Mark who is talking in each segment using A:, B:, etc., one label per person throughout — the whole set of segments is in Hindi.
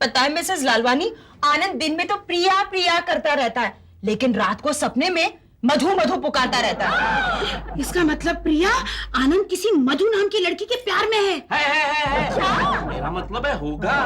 A: पता है मिसेस लालवानी, आनंद दिन में तो प्रिया प्रिया करता रहता है, लेकिन रात को सपने में मधु मधु पुकारता रहता है।
B: इसका मतलब प्रिया आनंद किसी मधु नाम की लड़की के प्यार में है।
C: है। मेरा मतलब है होगा।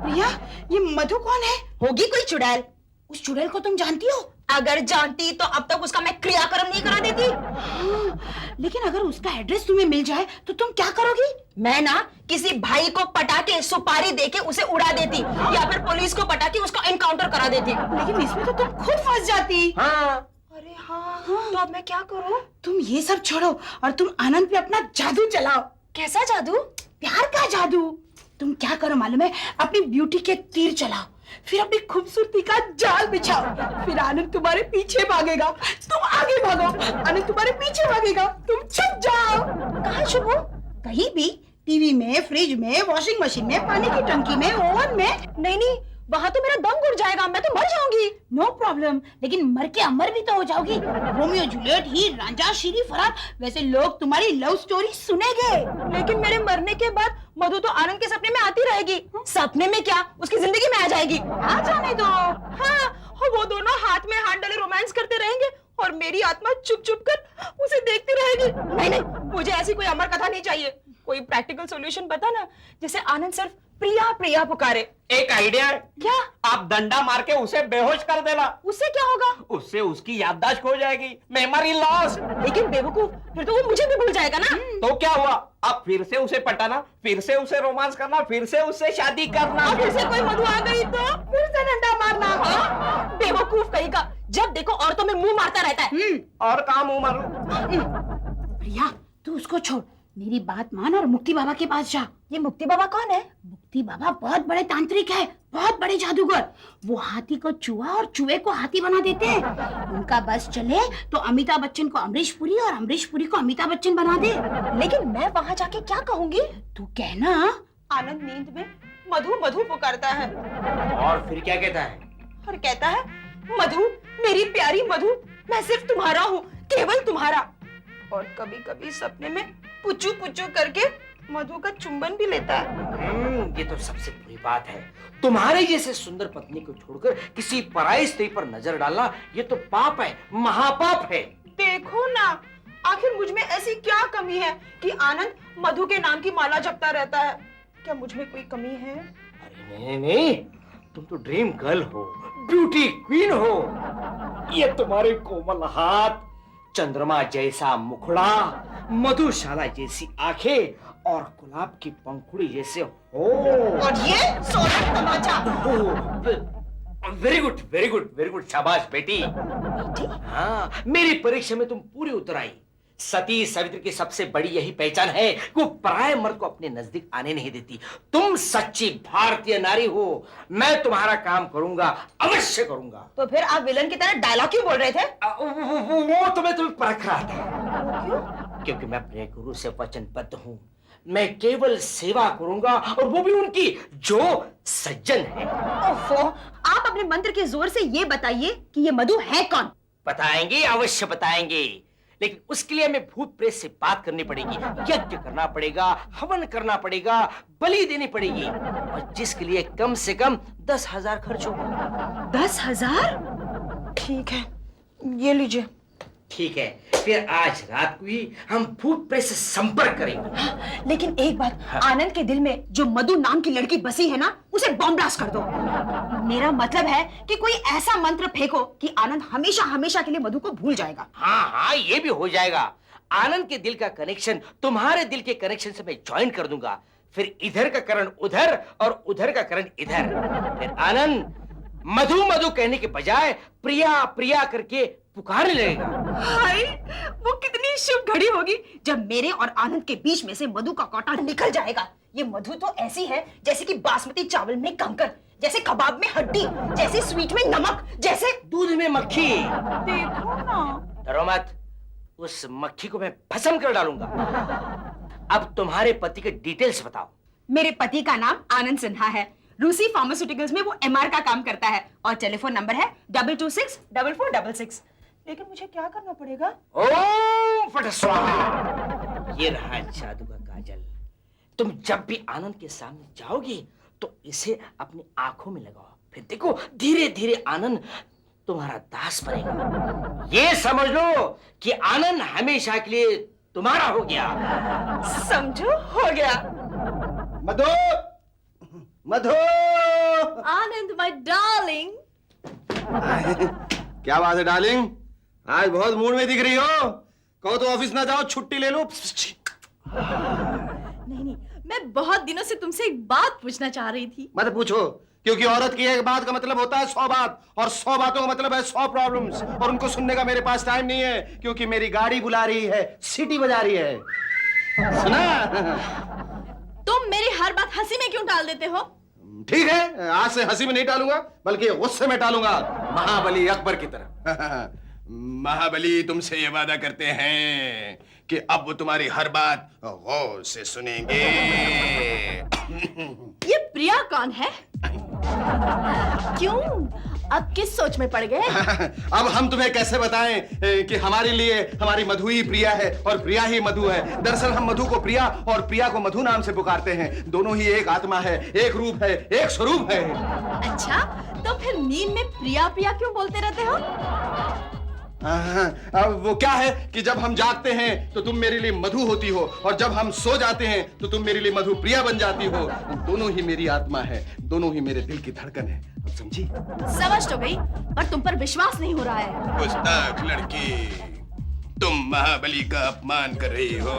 B: प्रिया, ये मधु कौन है?
A: होगी कोई चुड़ैल।
B: उस चुड़ैल को तुम जानती हो?
A: अगर जानती तो अब तक उसका मैं क्रियाक्रम नहीं करा देती।
B: लेकिन अगर उसका एड्रेस तुम्हें मिल जाए तो तुम क्या करोगी?
A: मैं ना किसी भाई को पटा के सुपारी देके उसे उड़ा देती, या फिर पुलिस को पटा के उसका एनकाउंटर करा देती।
B: लेकिन इसमें तो तुम खुद फंस जाती।
C: हाँ।
A: अरे हाँ, तो अब मैं क्या करूं?
B: तुम ये सब छोड़ो और तुम आनंद पे अपना जादू चलाओ।
A: कैसा जादू?
B: प्यार का जादू। तुम क्या करो मालूम है? अपनी ब्यूटी के तीर चलाओ, फिर अपनी खूबसूरती का जाल बिछाओ, फिर आनंद तुम्हारे पीछे भागेगा, तुम आगे भागो, आनंद तुम्हारे पीछे भागेगा, तुम छुप जाओ।
A: कहाँ छुप हो?
B: कहीं भी, टीवी में, फ्रिज में, वॉशिंग मशीन में, पानी की टंकी में, ओवन में।
A: नहीं नहीं, वहाँ तो मेरा दम घुट जाएगा, मैं तो मर जाऊंगी।
B: नो प्रॉब्लम, लेकिन मर के अमर भी तो हो जाओगी। रोमियो जूलियट, हीर रांझा, शीरी फराब, वैसे लोग तुम्हारी लव स्टोरी सुनेंगे।
A: लेकिन मेरे मरने के बाद मधु तो आनंद के सपने में आती रहेगी। सपने में क्या, उसकी जिंदगी में आ जाएगी।
B: आ जाने दो।
A: हाँ, और वो दोनों हाथ में हाथ डाले रोमांस करते रहेंगे और मेरी आत्मा चुप चुप कर उसे देखती रहेगी। नहीं नहीं, मुझे ऐसी कोई अमर कथा नहीं चाहिए। कोई प्रैक्टिकल सॉल्यूशन बता ना, जिससे आनंद सिर्फ प्रिया प्रिया पुकारे।
C: एक आइडिया है।
A: क्या?
C: आप डंडा मार के उसे बेहोश कर देना।
A: उससे क्या होगा?
C: उससे उसकी याददाश्त खो जाएगी, मेमोरी लॉस।
A: लेकिन बेवकूफ, फिर तो वो मुझे भी भूल जाएगा ना।
C: तो क्या हुआ? अब फिर से उसे पटाना, फिर से उसे रोमांस करना, फिर से उससे शादी करना।
A: फिर से कोई मधु आ गई तो फिर से डंडा मारना। हाँ? बेवकूफ कहीं का, जब देखो औरतों में मुंह मारता रहता है।
C: और काम मुंह मारू।
B: प्रिया, तू उसको छोड़, मेरी बात मान और मुक्ति बाबा के पास जा।
A: ये मुक्ति बाबा कौन है?
B: मुक्ति बाबा बहुत बड़े तांत्रिक है, बहुत बड़े जादूगर। वो हाथी को चूहा और चूहे को हाथी बना देते हैं। उनका बस चले तो अमिताभ बच्चन को अमरीश पुरी और अमरीश पुरी को अमिताभ बच्चन बना दे।
A: लेकिन मैं वहाँ जाके क्या कहूँगी?
B: तू कहना,
A: आनंद नींद में मधु मधु पुकारता है
C: और फिर क्या कहता है?
A: और कहता है, मधु, मेरी प्यारी मधु, मैं सिर्फ तुम्हारा हूँ, केवल तुम्हारा। और कभी कभी सपने में पुचू पुचू करके मधु का चुंबन भी लेता है।
C: ये तो सबसे बुरी बात है। तुम्हारे जैसे सुंदर पत्नी को छोड़कर किसी पराई स्त्री पर नजर डालना, ये तो पाप है, महापाप है।
A: देखो ना, आखिर मुझ में ऐसी क्या कमी है कि आनंद मधु के नाम की माला जपता रहता है? क्या मुझ में कोई कमी है?
C: अरे नहीं नहीं, तुम तो ड्रीम गर्ल हो, ब्यूटी क्वीन हो। ये तुम्हारे कोमल हाथ, चंद्रमा जैसा मुखड़ा, मधुशाला जैसी आंखें और गुलाब की पंखुड़ी जैसे हो।
A: और ये सोलह तमाचा।
C: Very good very good very good, शाबाश बेटी। हाँ, मेरी परीक्षा में तुम पूरी उतर आई। सती सावित्री की सबसे बड़ी यही पहचान है कि वो पराये मर्द को अपने नजदीक आने नहीं देती। तुम सच्ची भारतीय नारी हो। मैं तुम्हारा काम करूंगा, अवश्य करूंगा।
A: तो फिर आप विलन की तरह डायलॉग क्यों बोल रहे थे?
C: वो तुम्हें परख रहा था।
A: क्यों?
C: क्योंकि मैं अपने गुरु से वचनबद्ध हूं। मैं केवल सेवा करूंगा, और वो भी उनकी जो सज्जन है।
A: ओफो, आप अपने मंत्र के जोर से ये बताइए कि ये मधु है कौन?
C: बताएंगे, अवश्य बताएंगे, लेकिन उसके लिए हमें भूत प्रेत से बात करनी पड़ेगी, यज्ञ करना पड़ेगा, हवन करना पड़ेगा, बलि देनी पड़ेगी, और जिसके लिए कम से कम 10,000 खर्च होगा।
A: 10,000? ठीक है, ये लीजिए।
C: ठीक है, फिर आज रात को ही हम भूत प्रेत से संपर्क करेंगे।
A: हाँ, लेकिन एक बात, आनंद के दिल में जो मधु नाम की लड़की बसी है ना, उसे बॉम्ब ब्लास्ट कर दो। मेरा मतलब है कि कोई ऐसा मंत्र फेंको कि आनंद हमेशा हमेशा के लिए मधु को भूल जाएगा।
C: हाँ हाँ, ये भी हो जाएगा। आनंद के दिल का कनेक्शन तुम्हारे दिल के कनेक्शन से मैं ज्वाइन कर दूंगा। फिर इधर का करण उधर और उधर का करण इधर। फिर आनंद मधु मधु कहने के बजाय प्रिया प्रिया करके पुकारने लगेगा।
A: हाय, वो कितनी शुभ घड़ी होगी जब मेरे और आनंद के बीच में से मधु का कांटा निकल जाएगा। ये मधु तो ऐसी है जैसे कि बासमती चावल में कंकर, जैसे कबाब में हड्डी, जैसे स्वीट में नमक, जैसे
C: दूध में मक्खी।
A: देखो ना।
C: डरो मत, उस मक्खी को मैं भस्म कर डालूंगा। अब तुम्हारे पति के डिटेल्स बताओ।
A: मेरे पति का नाम आनंद सिन्हा है। रूसी फार्मास्यूटिकल्स में वो एमआर का काम करता है और टेलीफोन नंबर है 226-4466। लेकिन मुझे क्या करना पड़ेगा?
C: ओम फट स्वाहा। ये रहा जादू का काजल। तुम जब भी आनंद के सामने जाओगी तो इसे अपनी आंखों में लगाओ, फिर देखो धीरे धीरे आनंद तुम्हारा दास बनेगा। ये समझ लो कि आनंद हमेशा के लिए तुम्हारा हो गया।
A: समझो, हो गया।
D: मधु, मधु।
A: आनंद माय डार्लिंग।
D: क्या बात है डार्लिंग, आज बहुत मूड में दिख रही हो। कहो तो ऑफिस ना जाओ, छुट्टी ले लो।
E: नहीं, मैं बहुत दिनों से तुमसे एक बात पूछना चाह रही थी।
D: मत पूछो, क्योंकि औरत की एक बात का मतलब होता है 100 बात, और 100 बातों का मतलब है 100 प्रॉब्लम्स, और उनको सुनने का मेरे पास टाइम नहीं है, क्योंकि मेरी गाड़ी बुला रही है, सीटी बजा रही है। सुना?
E: तुम मेरी हर बात हंसी में क्यों टाल देते हो?
D: ठीक है, आज से हंसी में नहीं टालूंगा, बल्कि गुस्से में टालूंगा, महाबली अकबर की तरह। महाबली तुमसे ये वादा करते हैं कि अब वो तुम्हारी हर बात गौर से सुनेंगे।
E: ये प्रिया कौन है? क्यों, अब किस सोच में पड़ गए?
D: अब हम तुम्हें कैसे बताएं कि हमारे लिए हमारी मधु ही प्रिया है और प्रिया ही मधु है। दरअसल हम मधु को प्रिया और प्रिया को मधु नाम से पुकारते हैं। दोनों ही एक आत्मा है, एक रूप है, एक स्वरूप है।
E: अच्छा, तो फिर नींद में प्रिया प्रिया क्यों बोलते रहते हो?
D: अब वो क्या है कि जब हम जागते हैं तो तुम मेरे लिए मधु होती हो, और जब हम सो जाते हैं तो तुम मेरे लिए मधु प्रिया बन जाती हो। दोनों ही मेरी आत्मा है, दोनों ही मेरे दिल की धड़कन है। अब समझी?
E: समझ तो गई, पर तुम पर विश्वास नहीं हो रहा है।
D: गुस्ताख लड़की, तुम महाबली का अपमान कर रही हो।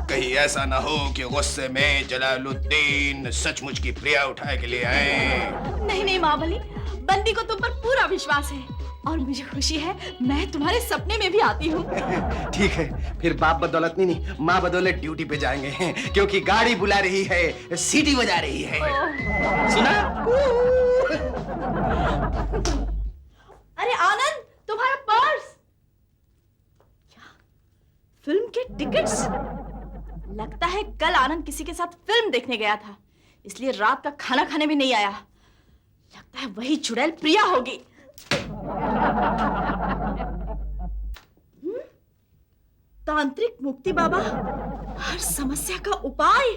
D: कहीं ऐसा ना हो कि गुस्से में जलालुद्दीन सचमुच की प्रिया उठाए के लिए आए।
E: नहीं नहीं महाबली, बंदी को तुम पर पूरा विश्वास है, और मुझे खुशी है मैं तुम्हारे सपने में भी आती हूँ।
D: ठीक है, फिर बाप बदौलत नहीं, माँ बदौलत ड्यूटी पे जाएंगे, क्योंकि गाड़ी बुला रही है, सीटी बजा रही है। सुना?
E: अरे आनंद, तुम्हारा पर्स। क्या? फिल्म के टिकट्स? लगता है कल आनंद किसी के साथ फिल्म देखने गया था, इसलिए रात का खाना खाने भी नहीं आया। लगता है वही चुड़ैल प्रिया होगी। तांत्रिक मुक्ति बाबा, हर समस्या का उपाय।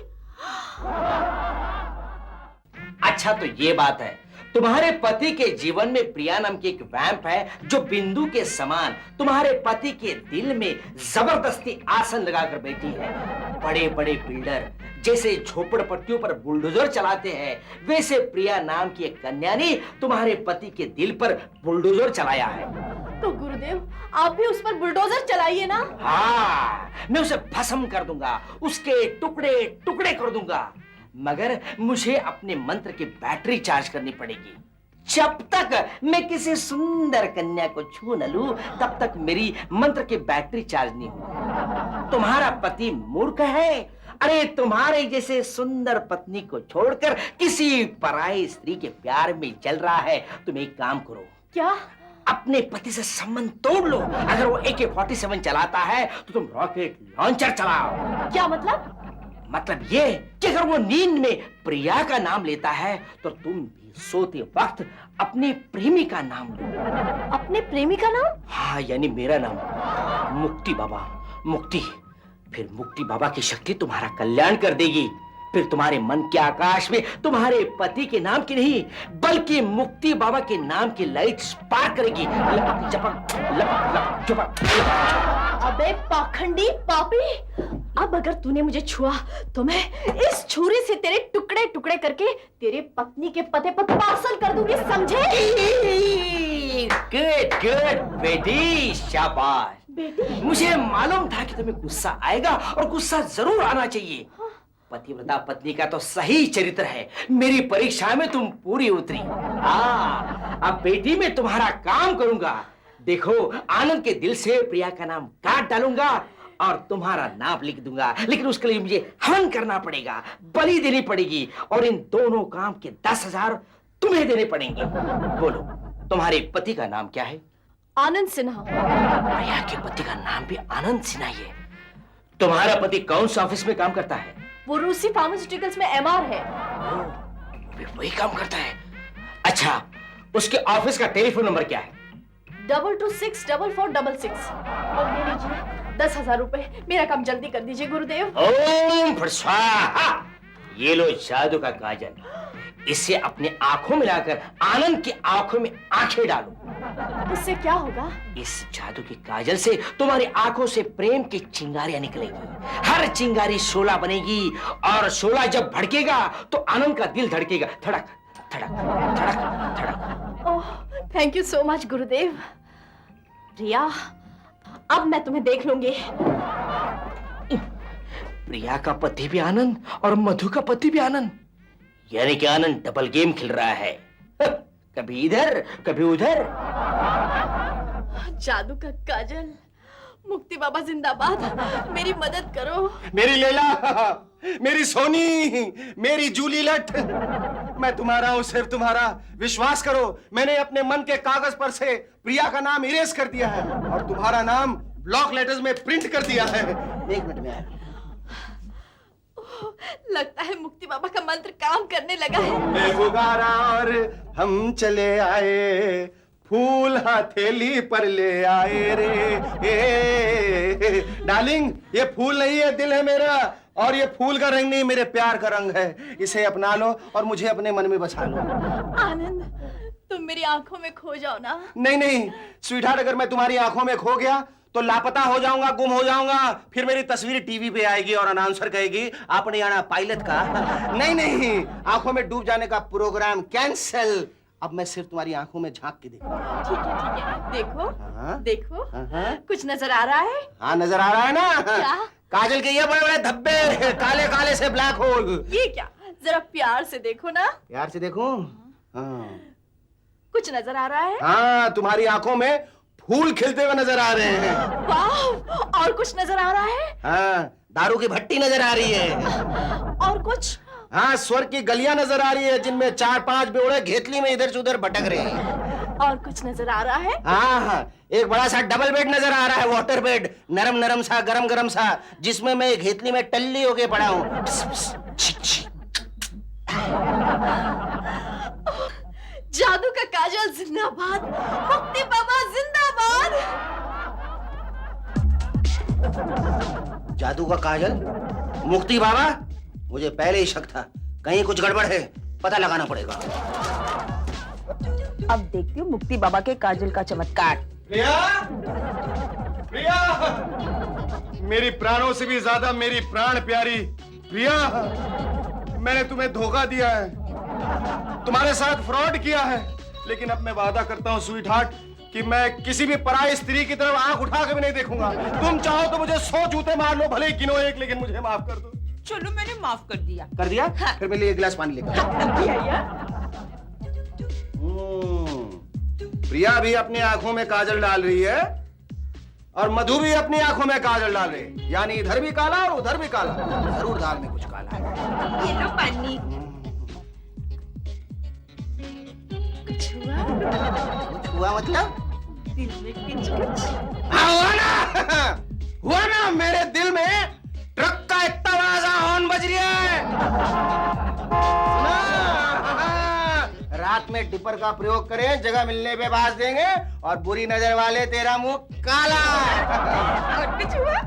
C: अच्छा तो ये बात है, तुम्हारे पति के जीवन में प्रिया नाम की एक वैम्प है जो बिंदु के समान तुम्हारे पति के दिल में जबरदस्ती आसन लगाकर बैठी है। बड़े बड़े बिल्डर जैसे झोपड़पट्टियों पर बुलडोजर चलाते हैं, वैसे प्रिया नाम की एक कन्या ने तुम्हारे पति के दिल पर बुलडोजर चलाया है।
E: तो गुरुदेव, आप भी उस पर बुलडोजर चलाइए ना।
C: हाँ, मैं उसे भस्म कर दूंगा, उसके टुकड़े टुकड़े कर दूंगा, मगर मुझे अपने मंत्र की बैटरी चार्ज करनी पड़ेगी। जब तक मैं किसी सुंदर कन्या को छू न लूं, तब तक मेरी मंत्र की बैटरी चार्ज नहीं होगी। तुम्हारा पति मूर्ख है। अरे तुम्हारे जैसे सुंदर पत्नी को छोड़कर किसी पराई स्त्री के प्यार में चल रहा है। तुम एक काम करो।
E: क्या?
C: अपने पति से संबंध तोड़ लो। अगर वो AK-47 चलाता है तो तुम रॉकेट लॉन्चर चलाओ।
E: क्या मतलब?
C: मतलब ये कि अगर वो नींद में प्रिया का नाम लेता है तो तुम भी सोते वक्त अपने प्रेमी का नाम लो।
E: अपने प्रेमी का नाम?
C: हाँ, यानी मेरा नाम, मुक्ति बाबा। मुक्ति, फिर मुक्ति बाबा की शक्ति तुम्हारा कल्याण कर देगी। फिर तुम्हारे मन के आकाश में तुम्हारे पति के नाम की नहीं, बल्कि मुक्ति बाबा के नाम की लाइट स्पार्क करेगी। लपक झपक, लपक लपक झपक।
E: अबे पाखंडी पापी, अब अगर तूने मुझे छुआ तो मैं इस छुरी से तेरे टुकड़े टुकड़े करके तेरे पत्नी के पते पर पार्सल कर दूंगी, समझे?
C: गुड गुड बेटी, शाबाश
E: बेटी,
C: मुझे मालूम था कि तुम्हें गुस्सा आएगा, और गुस्सा जरूर आना चाहिए। पतिव्रता पत्नी का तो सही चरित्र है। मेरी परीक्षा में तुम पूरी उतरी। अब बेटी मैं तुम्हारा काम करूंगा। देखो, आनंद के दिल से प्रिया का नाम काट डालूंगा और तुम्हारा नाम लिख दूंगा, लेकिन उसके लिए मुझे हवन करना पड़ेगा, बलि देनी पड़ेगी, और इन दोनों काम के 10,000 तुम्हें देने पड़ेंगे। बोलो, तुम्हारे पति का नाम क्या है?
E: आनंद सिन्हा।
C: प्रिया के पति का नाम भी आनंद सिन्हा ही है। तुम्हारा पति कौन सा ऑफिस में काम करता है?
E: वो रूसी फार्मास्यूटिकल्स में MR है।
C: वे वही काम करता है। अच्छा, उसके ऑफिस का टेलीफोन नंबर क्या है?
E: 22644666। और ये लीजिए 10,000 रुपए, मेरा काम जल्दी कर दीजिए गुरुदेव।
C: ओम फट स्वाहा। ये लो जादू का काजल, इसे अपने आंखों में लाकर आनंद की आंखों में आंखें डालो।
E: इससे क्या होगा?
C: इस जादू की काजल से तुम्हारी आंखों से प्रेम की चिंगारियां निकलेगी। हर चिंगारी शोला बनेगी और शोला जब भड़केगा तो आनंद का दिल धड़केगा, धड़क धड़क धड़क धड़क।
E: ओह, थैंक यू सो मच गुरुदेव। रिया, अब मैं तुम्हें देख लूंगी।
C: प्रिया का पति भी आनंद और मधु का पति भी आनंद, यानी कि आनंद डबल गेम खेल रहा है। कभी इधर कभी उधर।
E: जादू का काजल, मुक्ति बाबा जिंदाबाद, मेरी मदद करो।
D: मेरी लैला, मेरी सोनी, मेरी जूली लट, मैं तुम्हारा हूं, सिर्फ तुम्हारा। विश्वास करो, मैंने अपने मन के कागज पर से प्रिया का नाम इरेज कर दिया है और तुम्हारा नाम ब्लॉक लेटर्स में प्रिंट कर दिया है। 1 मिनट में आया।
E: लगता है मुक्ति बाबा का मंत्र काम करने लगा है।
D: मैं पुकारा और हम चले आए, फूल हथेली पर ले आए रे। डार्लिंग, ये फूल नहीं है, दिल है मेरा, और ये फूल का रंग नहीं, मेरे प्यार का रंग है। इसे अपना लो और मुझे अपने मन में बसा लो।
E: आनंद, तुम मेरी आंखों में खो जाओ ना।
D: नहीं नहीं स्वीटहार्ट, अगर मैं तुम्हारी आंखों में खो गया तो लापता हो जाऊंगा, गुम हो जाऊंगा। फिर मेरी तस्वीर टीवी पे आएगी और अनाउंसर कहेगी आपने आना पायलट का। नहीं नहीं, आंखों में डूब जाने का प्रोग्राम कैंसिल। अब मैं सिर्फ तुम्हारी आंखों में झांक के देखूंगा।
E: ठीक है, देखो।
D: हाँ?
E: देखो,
D: हाँ?
E: कुछ नजर आ रहा है?
D: हाँ, नजर आ रहा है ना?
E: क्या?
D: काजल के ये बड़े बड़े धब्बे, काले काले से ब्लैक होल।
E: ये क्या? जरा प्यार से देखो ना।
D: प्यार से देखूं? हाँ।
E: कुछ नजर आ रहा है?
D: हाँ, तुम्हारी आंखों में फूल खिलते हुए नजर आ रहे हैं।
E: वाह, और कुछ नजर आ रहा है?
D: हाँ, दारू की भट्टी नजर आ रही है।
E: और कुछ?
D: हाँ, स्वर्ग की गलियां नजर आ रही है जिनमें 4-5 बेवड़े घेतली में इधर से उधर भटक रहे हैं।
E: और कुछ नजर आ रहा है?
D: हाँ, एक बड़ा सा डबल बेड नजर आ रहा है, वाटर बेड, नरम नरम सा, गरम गरम सा, जिसमें मैं घेतली में टल्ली होके पड़ा हूँ।
E: जादू का काजल जिंदाबाद, मुक्ति बाबा जिंदाबाद।
D: जादू का काजल, मुक्ति बाबा, मुझे पहले ही शक था कहीं कुछ गड़बड़ है, पता लगाना पड़ेगा।
A: अब देखती हूँ मुक्ति बाबा के काजल का चमत्कार।
D: प्रिया, प्रिया, मेरी प्राणों से भी ज्यादा मेरी प्राण प्यारी प्रिया, मैंने तुम्हें धोखा दिया है, तुम्हारे साथ फ्रॉड किया है, लेकिन अब मैं वादा करता हूँ स्वीटहार्ट कि मैं किसी भी पराई स्त्री की तरफ आंख उठा के भी नहीं देखूंगा। तुम चाहो तो मुझे 100 जूते मार लो, भले ही गिनो एक, लेकिन मुझे माफ कर दो।
A: चलो, मैंने माफ कर दिया।
D: कर दिया? हाँ। फिर मेरे लिए 1 गिलास पानी लेकर। प्रिया भी अपनी आंखों में काजल डाल रही है और मधु भी अपनी आंखों में काजल डाल रही है, यानी इधर भी काला और उधर भी काला। जरूर दाल में कुछ काला है।
A: ये लो पानी।
E: कुछ हुआ?
D: कुछ हुआ मतलब?
E: दिल में कुछ।
D: हाँ, हुआ ना, मेरे दिल में ट्रक का इतना बड़ा सा हॉर्न बज रहा है। सुना? रात में डिपर का प्रयोग करें, जगह मिलने पे बाज देंगे और बुरी नजर वाले तेरा मुंह काला।
A: और कुछ हुआ?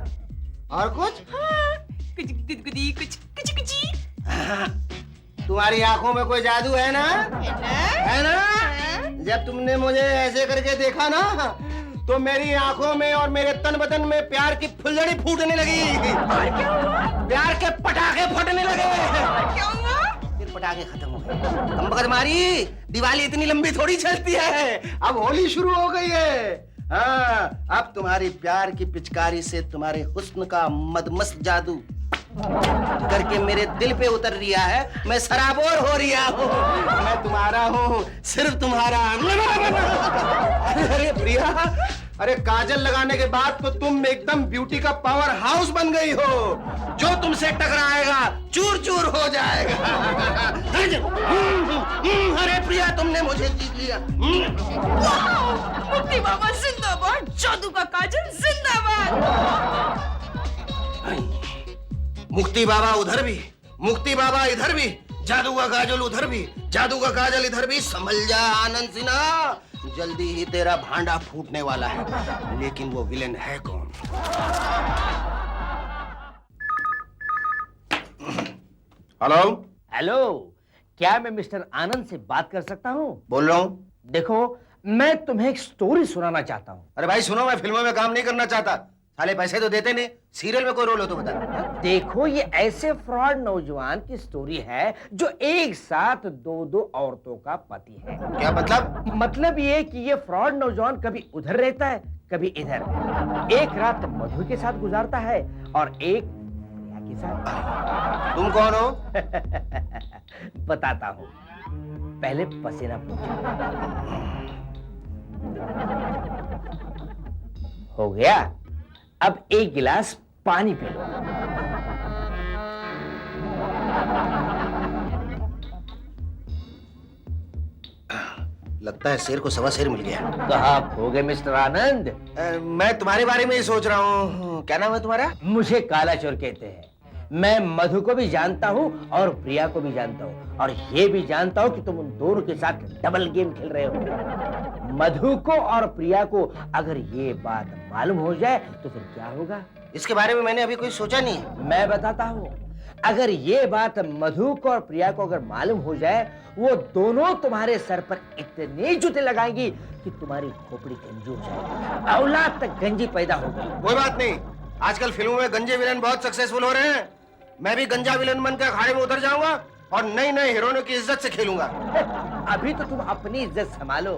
D: और कुछ?
A: हाँ, कुछ गुदगुदी, कुछ कुछ कुची।
D: तुम्हारी आंखों में कोई जादू है ना? है ना? जब तुमने मुझे ऐसे करके देखा ना, तो मेरी आंखों में और मेरे तन बदन में प्यार की फुलझड़ी फूटने लगी।
A: और क्या हुआ?
D: प्यार के पटाखे फटने लगे।
A: और क्या हुआ?
D: फिर पटाखे खत्म हो गए। कम बखत मारी, दिवाली इतनी लंबी थोड़ी चलती है, अब होली शुरू हो गई है। हाँ, अब तुम्हारी प्यार की पिचकारी से तुम्हारे हुस्न का मदमस्त जादू करके मेरे दिल पे उतर रिया है। मैं सराबोर हो रिया हूँ। मैं तुम्हारा हूँ, सिर्फ तुम्हारा। अरे प्रिया, अरे काजल लगाने के बाद तो तुम एकदम ब्यूटी का पावर हाउस बन गई हो। जो तुमसे टकराएगा चूर चूर हो जाएगा। अरे प्रिया, तुमने मुझे जीत लिया।
A: मुक्ति बाबा जिंदाबाद, जादू का काजल जिंदाबाद।
D: मुक्ति बाबा उधर भी, मुक्ति बाबा इधर भी, जादू का काजल उधर भी, जादू का काजल इधर भी। संभल जा आनंद सिन्हा, जल्दी ही तेरा भांडा फूटने वाला है। लेकिन वो विलेन है कौन? हेलो?
C: हेलो, क्या मैं मिस्टर आनंद से बात कर सकता हूँ?
D: बोल रहा हूँ।
C: देखो, मैं तुम्हें एक स्टोरी सुनाना चाहता हूँ।
D: अरे भाई सुनो, मैं फिल्मों में काम नहीं करना चाहता। साले पैसे तो देते नहीं। सीरियल में कोई रोल हो तो बता।
C: देखो, ये ऐसे फ्रॉड नौजवान की स्टोरी है जो एक साथ दो औरतों का पति है।
D: क्या मतलब?
C: मतलब ये कि ये फ्रॉड नौजवान कभी उधर रहता है, कभी इधर। एक रात मधु के साथ गुजारता है और एक प्रिया के साथ।
D: तुम कौन हो?
C: बताता हूँ, पहले पसीना पूछो। हो गया? अब एक गिलास पानी पी लो।
D: लगता है शेर को सवा शेर मिल गया।
C: कहाँ खो गए मिस्टर आनंद?
D: मैं तुम्हारे बारे में ही सोच रहा हूँ। क्या नाम है तुम्हारा?
C: मुझे काला चोर कहते हैं। मैं मधु को भी जानता हूँ और प्रिया को भी जानता हूँ, और ये भी जानता हूँ कि तुम उन दोनों के साथ डबल गेम खेल रहे हो। मधु को और प्रिया को अगर ये बात मालूम हो जाए तो फिर क्या होगा?
D: इसके बारे में मैंने अभी कोई सोचा नहीं है।
C: मैं बताता हूँ। अगर ये बात मधु को और प्रिया को अगर मालूम हो जाए, वो दोनों तुम्हारे सर पर इतने जूते लगाएंगी कि तुम्हारी खोपड़ी गंजी हो जाएगी, औलाद तक गंजी पैदा होगी।
D: कोई बात नहीं, आजकल फिल्मों में गंजे विलन बहुत सक्सेसफुल हो रहे हैं। मैं भी गंजा विलन बनकर अखाड़े में उतर जाऊंगा और नई नई हीरोइनों की इज्जत से खेलूंगा।
C: अभी तो तुम अपनी इज्जत संभालो।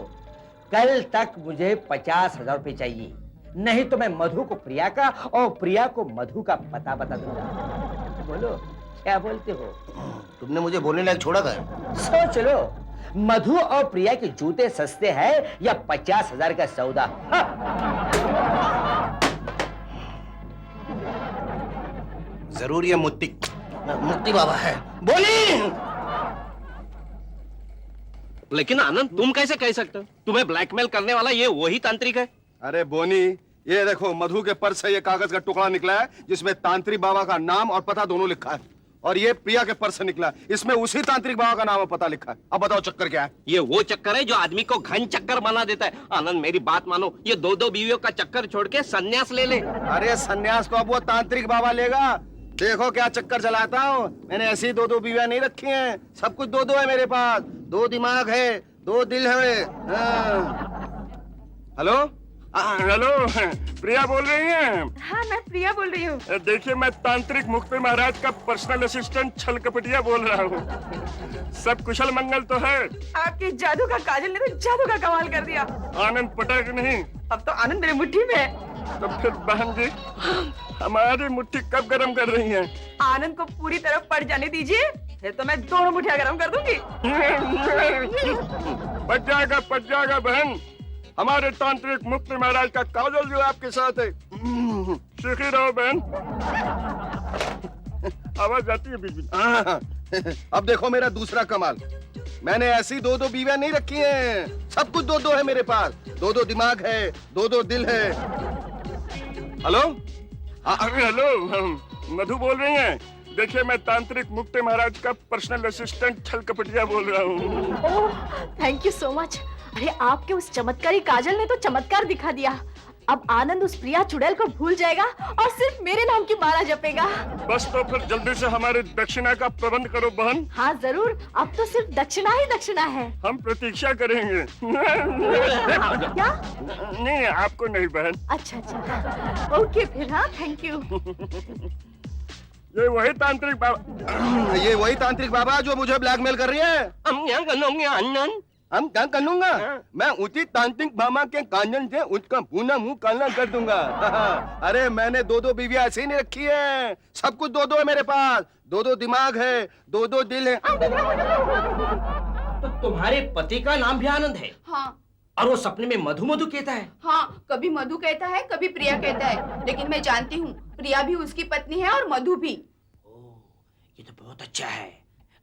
C: कल तक मुझे 50,000 रुपए चाहिए, नहीं तो मैं मधु को प्रिया का और प्रिया को मधु का पता बता दूंगा। बोलो, क्या बोलते हो?
D: तुमने मुझे बोलने लायक छोड़ा क्या?
C: सोच लो, मधु और प्रिया के जूते सस्ते हैं या 50,000 का सौदा?
D: जरूर ये मुक्ति बाबा है। बोली।
F: लेकिन आनंद, तुम कैसे कह सकते हो? तुम्हें ब्लैकमेल करने वाला ये वही तांत्रिक है?
D: अरे बोनी, ये देखो मधु के पर्स से ये कागज का टुकड़ा निकला है जिसमें तांत्रिक बाबा का नाम और पता दोनों लिखा है, और ये प्रिया के पर्स से निकला, इसमें उसी तांत्रिक बाबा का नाम और पता लिखा है। अब बताओ चक्कर क्या है?
F: ये वो चक्कर है जो आदमी को घन चक्कर बना देता है। आनंद, मेरी बात मानो, ये दो बीवियों का चक्कर छोड़ के संन्यास ले ले।
D: अरे सन्यास को अब वो तांत्रिक बाबा लेगा। देखो क्या चक्कर चलाता हूँ। मैंने ऐसी दो बीवियां नहीं रखी हैं, सब कुछ दो है मेरे पास। 2 दिमाग है, 2 दिल है। हेलो
G: हेलो, प्रिया बोल रही हैं?
A: हाँ, मैं प्रिया बोल रही हूँ।
G: देखिए, मैं तांत्रिक मुक्ति महाराज का पर्सनल असिस्टेंट छल कपटिया बोल रहा हूँ। सब कुशल मंगल तो है?
A: आपके जादू का काजल ने तो जादू का कमाल कर दिया।
G: आनंद पटा कि नहीं?
A: अब तो आनंद मेरी मुट्ठी में है।
G: तो फिर बहन जी, हमारी मुट्ठी कब गरम कर रही हैं?
A: आनंद को पूरी तरफ पड़ जाने दीजिए, फिर तो मैं दोनों मुठियां गरम कर दूंगी।
G: पट जाएगा बहन। हमारे तांत्रिक मुक्ति महाराज का काजल जो आपके साथ है। सुखी रहो बहन। आवाज आती है बीच बीच।
D: अब देखो मेरा दूसरा कमाल। मैंने ऐसी 2 बीवियां नहीं रखी हैं, सब कुछ 2 है मेरे पास। 2 दिमाग है, 2 दिल है। हेलो?
G: अरे हेलो, मधु बोल रही हैं? देखिए, मैं तांत्रिक मुक्ति महाराज का पर्सनल असिस्टेंट छल कपटिया बोल रहा हूँ।
E: ओह, थैंक यू सो मच। अरे, आपके उस चमत्कारी काजल ने तो चमत्कार दिखा दिया। अब आनंद उस प्रिया चुड़ैल को भूल जाएगा और सिर्फ मेरे नाम की माला जपेगा।
G: बस तो फिर जल्दी से हमारे दक्षिणा का प्रबंध करो बहन।
E: हाँ जरूर, अब तो सिर्फ दक्षिणा ही दक्षिणा है।
G: हम प्रतीक्षा करेंगे।
E: क्या?
G: नहीं, आपको नहीं बहन।
E: अच्छा, ओके फिर। हाँ, थैंक यू।
G: ये वही तांत्रिक बाबा जो मुझे ब्लैकमेल कर रही है।
F: हम क्या करोगे आनंद?
D: हम क्या कर लूंगा? मैं उसी तांत्रिक बाबा के काजल से उसका पूना मुंह काला कर दूंगा। अरे मैंने 2 बीवियां ऐसे ही नहीं रखी है, सब कुछ 2 है मेरे पास। 2 दिमाग है, 2 दिल है।
C: तो तुम्हारे पति का नाम भी आनंद है?
B: हाँ
C: और वो सपने में मधु मधु कहता है?
B: हाँ, कभी मधु कहता है, कभी प्रिया कहता है, लेकिन मैं जानती हूँ प्रिया भी उसकी पत्नी है और मधु भी।
C: ओह, ये तो बहुत अच्छा है।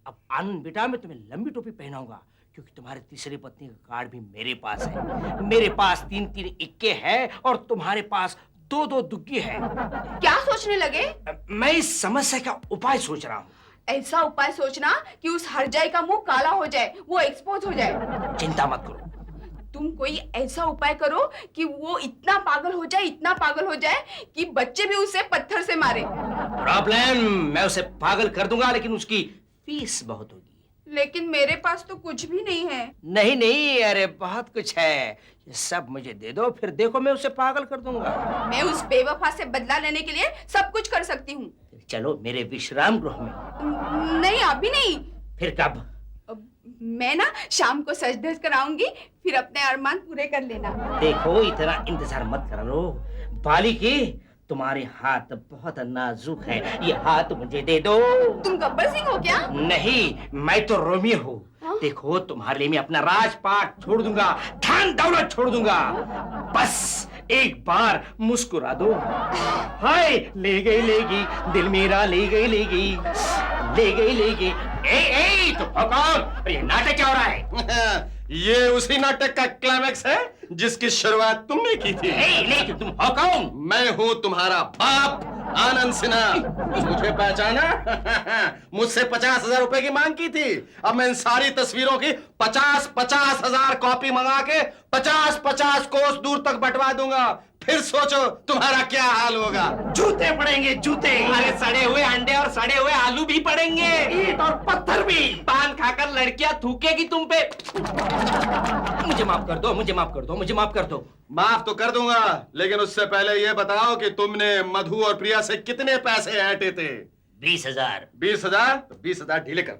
C: अब आनंद बेटा, मैं तुम्हें लंबी टोपी पहनाऊंगा, क्योंकि तुम्हारी तीसरी पत्नी का कार्ड भी मेरे पास है। मेरे पास 3-3 इक्के है और तुम्हारे पास 2-2 दुग्गी है।
B: क्या सोचने लगे?
C: मैं इस समस्या का उपाय सोच रहा हूँ।
B: ऐसा उपाय सोचना कि उस हरजाई का मुंह काला हो जाए, वो एक्सपोज हो जाए।
C: चिंता मत करो।
B: तुम कोई ऐसा उपाय करो कि वो इतना पागल हो जाए कि बच्चे भी उसे पत्थर से मारे।
C: प्रॉब्लम, मैं उसे पागल कर दूंगा, लेकिन उसकी फीस बहुत होगी।
B: लेकिन मेरे पास तो कुछ भी नहीं है।
C: नहीं नहीं, अरे बहुत कुछ है। ये सब मुझे दे दो, फिर देखो मैं उसे पागल कर दूंगा।
B: मैं उस बेवफा से बदला लेने के लिए सब कुछ कर सकती हूँ।
C: चलो मेरे विश्राम गृह में।
B: नहीं अभी नहीं।
C: फिर कब?
B: मैं ना शाम को सज धज कर आऊंगी, फिर अपने अरमान पूरे कर लेना।
C: देखो इतना इंतजार मत करो बालिके, तुम्हारे हाथ बहुत नाजुक है, ये हाथ मुझे दे दो।
B: तुम गब्बर सिंह हो क्या?
C: नहीं, मैं तो रोमियो हूँ। देखो तुम्हारे लिए मैं अपना राजपाट छोड़ दूंगा, धन दौलत छोड़ दूंगा, बस एक बार मुस्कुरा दो। हाय ले गई दिल मेरा, ले गई ए तो कौन? अरे ये नाटक क्या हो रहा है?
D: ये उसी नाटक का क्लाइमैक्स है जिसकी शुरुआत तुमने की थी।
C: लेकिन तुम हो कौन?
D: मैं हूँ तुम्हारा बाप आनंद सिन्हा। मुझे पहचाना? मुझसे 50,000 रुपए की मांग की थी। अब मैं इन सारी तस्वीरों की 50,000 कॉपी मंगा के 50 कोस दूर तक बंटवा दूंगा। फिर सोचो तुम्हारा क्या हाल होगा।
C: जूते पड़ेंगे, जूते।
F: अरे सड़े हुए अंडे और सड़े हुए आलू भी पड़ेंगे,
C: ईंट और पत्थर भी।
F: पान खाकर लड़कियां थूकेगी तुम पे।
C: मुझे माफ कर दो, मुझे माफ कर दो, मुझे माफ कर दो।
D: माफ तो कर दूंगा, लेकिन उससे पहले ये बताओ कि तुमने मधु और प्रिया से कितने पैसे ऐंठे थे?
C: 20,000।
D: 20,000? तो 20,000 ढीले कर।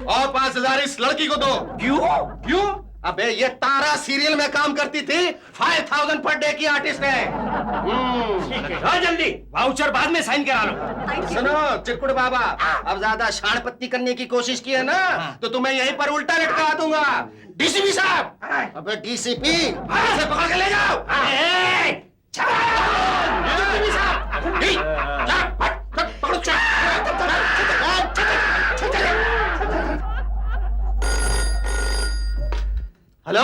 D: और 5,000 इस लड़की को दो। क्यों? अबे ये तारा सीरियल में काम करती थी, 5,000 पर डे की आर्टिस्ट है।
C: जल्दी वाउचर बाद में साइन करा लो।
D: सुनो चिरकुट बाबा, अब ज्यादा शानपत्ती करने की कोशिश की है ना, तो तुम्हें यहीं पर उल्टा लटका दूंगा। डीसीपी साहब, अबे डीसीपी से पकड़ के ले जाओ। डीसीपी साहब, हेलो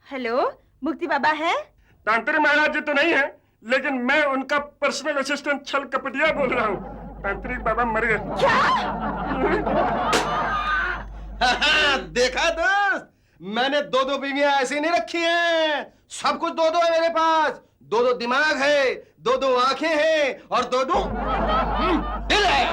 A: हेलो, मुक्ति बाबा है?
G: तांत्रिक महाराज जी तो नहीं है, लेकिन मैं उनका पर्सनल असिस्टेंट छल कपटिया बोल रहा हूँ। तांत्रिक बाबा मर गए।
D: देखा दोस्त, मैंने 2 बीवियां ऐसी नहीं रखी हैं। सब कुछ 2 है मेरे पास। 2 दिमाग है, 2 आंखें हैं और 2 दिल है।